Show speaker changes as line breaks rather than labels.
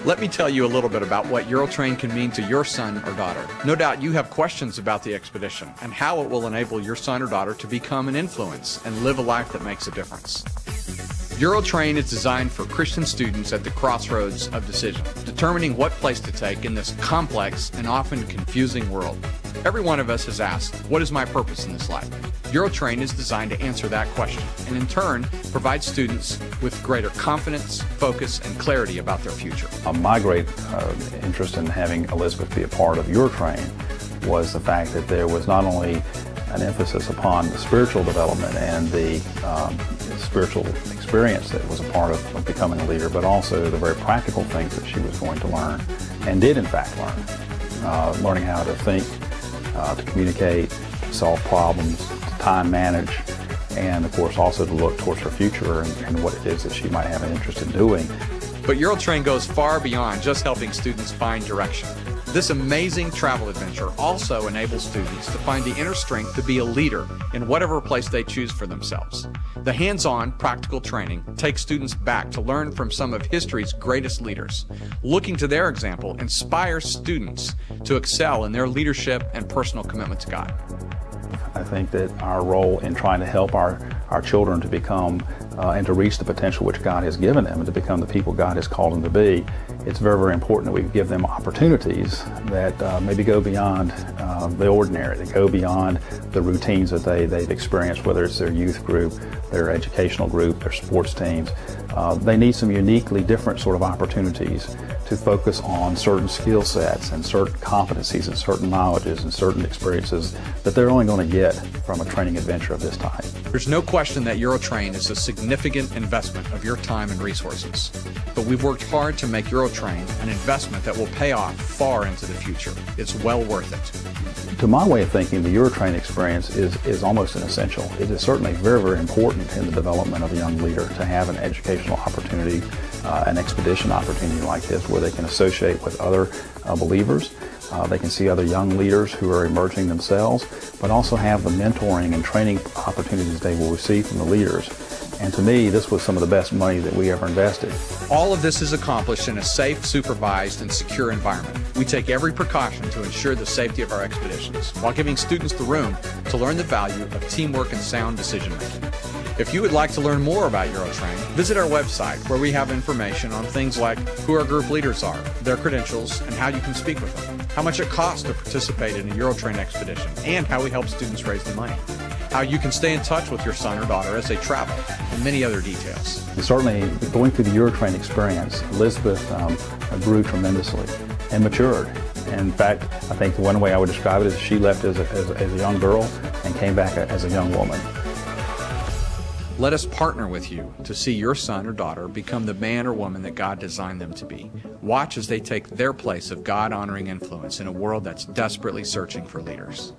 Let me tell you a little bit about what Eurotrain can mean to your son or daughter. No doubt you have questions about the expedition and how it will enable your son or daughter to become an influence and live a life that makes a difference. Eurotrain is designed for Christian students at the crossroads of decision, determining what place to take in this complex and often confusing world. Every one of us has asked, what is my purpose in this life? Eurotrain is designed to answer that question and in turn provide students with greater confidence, focus, and clarity about their future.
My great interest in having Elizabeth be a part of Eurotrain was the fact that there was not only an emphasis upon the spiritual development and the spiritual experience that was a part of becoming a leader, but also the very practical things that she was going to learn and did in fact learn. Learning how to think, to communicate, to solve problems, to time manage, and of course also to look towards her future and what it is that she might have an interest in doing.
But Eurotrain goes far beyond just helping students find direction. This amazing travel adventure also enables students to find the inner strength to be a leader in whatever place they choose for themselves. The hands-on, practical training takes students back to learn from some of history's greatest leaders. Looking to their example inspires students to excel in their leadership and personal commitment to God.
I think that our role in trying to help our children to become and to reach the potential which God has given them and to become the people God has called them to be, it's very, very important that we give them opportunities that maybe go beyond the ordinary, that go beyond the routines that they've experienced, whether it's their youth group, their educational group, their sports teams. They need some uniquely different sort of opportunities to focus on certain skill sets and certain competencies and certain knowledges and certain experiences that they're only going to get from a training adventure of this type.
There's no question that Eurotrain is a significant investment of your time and resources. But we've worked hard to make Eurotrain an investment that will pay off far into the future. It's well worth it.
To my way of thinking, the Eurotrain experience is almost an essential. It is certainly very, very important in the development of a young leader to have an educational opportunity, an expedition opportunity like this where they can associate with other believers. They can see other young leaders who are emerging themselves, but also have the mentoring and training opportunities they will receive from the leaders. And to me, this was some of the best money that we ever invested.
All of this is accomplished in a safe, supervised, and secure environment. We take every precaution to ensure the safety of our expeditions, while giving students the room to learn the value of teamwork and sound decision-making. If you would like to learn more about Eurotrain, visit our website where we have information on things like who our group leaders are, their credentials, and how you can speak with them, how much it costs to participate in a Eurotrain expedition, and how we help students raise the money, how you can stay in touch with your son or daughter as they travel, and many other details.
And certainly, going through the Eurotrain experience, Elizabeth grew tremendously and matured. In fact, I think the one way I would describe it is she left as a young girl and came back as a young woman.
Let us partner with you to see your son or daughter become the man or woman that God designed them to be. Watch as they take their place of God-honoring influence in a world that's desperately searching for leaders.